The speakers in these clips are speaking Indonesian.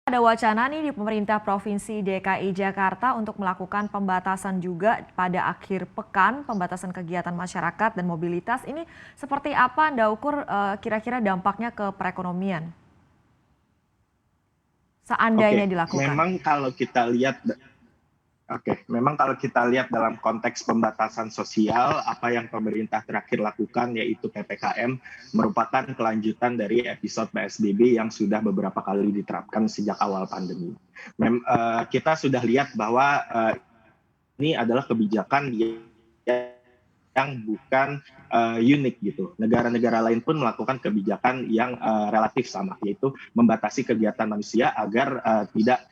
Ada wacana nih di pemerintah Provinsi DKI Jakarta untuk melakukan pembatasan juga pada akhir pekan, pembatasan kegiatan masyarakat dan mobilitas. Ini seperti apa Anda ukur kira-kira dampaknya ke perekonomian seandainya Oke, dilakukan? memang kalau kita lihat memang kalau kita lihat dalam konteks pembatasan sosial, apa yang pemerintah terakhir lakukan yaitu PPKM merupakan kelanjutan dari episode PSBB yang sudah beberapa kali diterapkan sejak awal pandemi. Kita sudah lihat bahwa ini adalah kebijakan yang bukan unik gitu. Negara-negara lain pun melakukan kebijakan yang relatif sama, yaitu membatasi kegiatan manusia agar tidak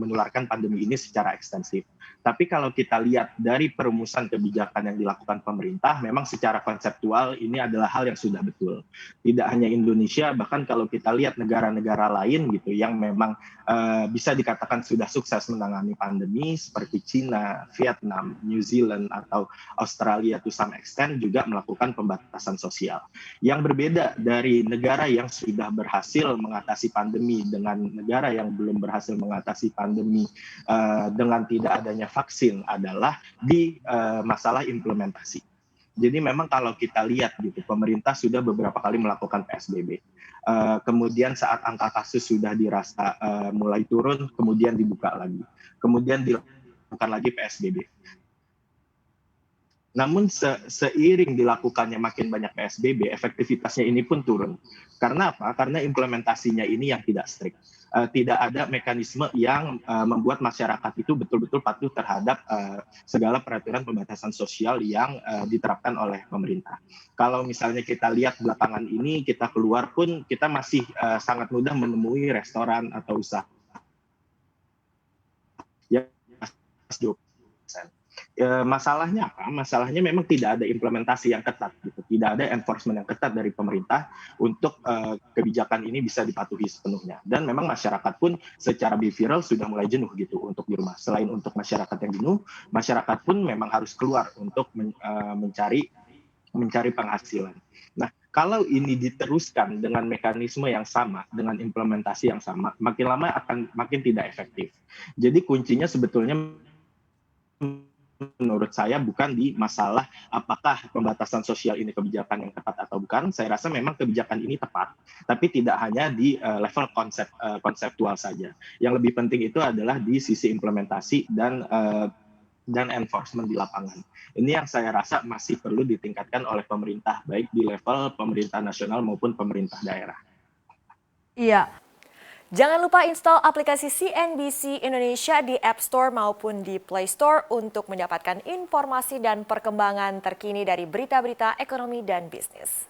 menularkan pandemi ini secara ekstensif. Tapi kalau kita lihat dari perumusan kebijakan yang dilakukan pemerintah, memang secara konseptual ini adalah hal yang sudah betul. Tidak hanya Indonesia, bahkan kalau kita lihat negara-negara lain gitu yang memang bisa dikatakan sudah sukses menangani pandemi seperti Cina, Vietnam, New Zealand atau Australia to some extent juga melakukan pembatasan sosial. Yang berbeda dari negara yang sudah berhasil mengatasi pandemi dengan negara yang belum berhasil mengatasi pandemi dengan tidak adanya vaksin adalah di masalah implementasi. Jadi memang kalau kita lihat gitu, pemerintah sudah beberapa kali melakukan PSBB. Kemudian saat angka kasus sudah dirasa mulai turun, kemudian dibuka lagi. Kemudian dilakukan lagi PSBB. Namun seiring dilakukannya makin banyak PSBB, efektivitasnya ini pun turun. Karena apa? Karena implementasinya ini yang tidak strict. Tidak ada mekanisme yang membuat masyarakat itu betul-betul patuh terhadap segala peraturan pembatasan sosial yang diterapkan oleh pemerintah. Kalau misalnya kita lihat belakangan ini, kita keluar pun kita masih sangat mudah menemui restoran atau usaha yang masalahnya apa? Masalahnya memang tidak ada implementasi yang ketat, gitu. Tidak ada enforcement yang ketat dari pemerintah untuk kebijakan ini bisa dipatuhi sepenuhnya. Dan memang masyarakat pun secara behavioral sudah mulai jenuh gitu untuk di rumah. Selain untuk masyarakat yang jenuh, masyarakat pun memang harus keluar untuk mencari penghasilan. Nah, kalau ini diteruskan dengan mekanisme yang sama, dengan implementasi yang sama, makin lama akan makin tidak efektif. Jadi kuncinya sebetulnya menurut saya bukan di masalah apakah pembatasan sosial ini kebijakan yang tepat atau bukan. Saya rasa memang kebijakan ini tepat, tapi tidak hanya di level konseptual saja. Yang lebih penting itu adalah di sisi implementasi dan enforcement di lapangan. Ini yang saya rasa masih perlu ditingkatkan oleh pemerintah, baik di level pemerintah nasional maupun pemerintah daerah. Iya. Jangan lupa install aplikasi CNBC Indonesia di App Store maupun di Play Store untuk mendapatkan informasi dan perkembangan terkini dari berita-berita ekonomi dan bisnis.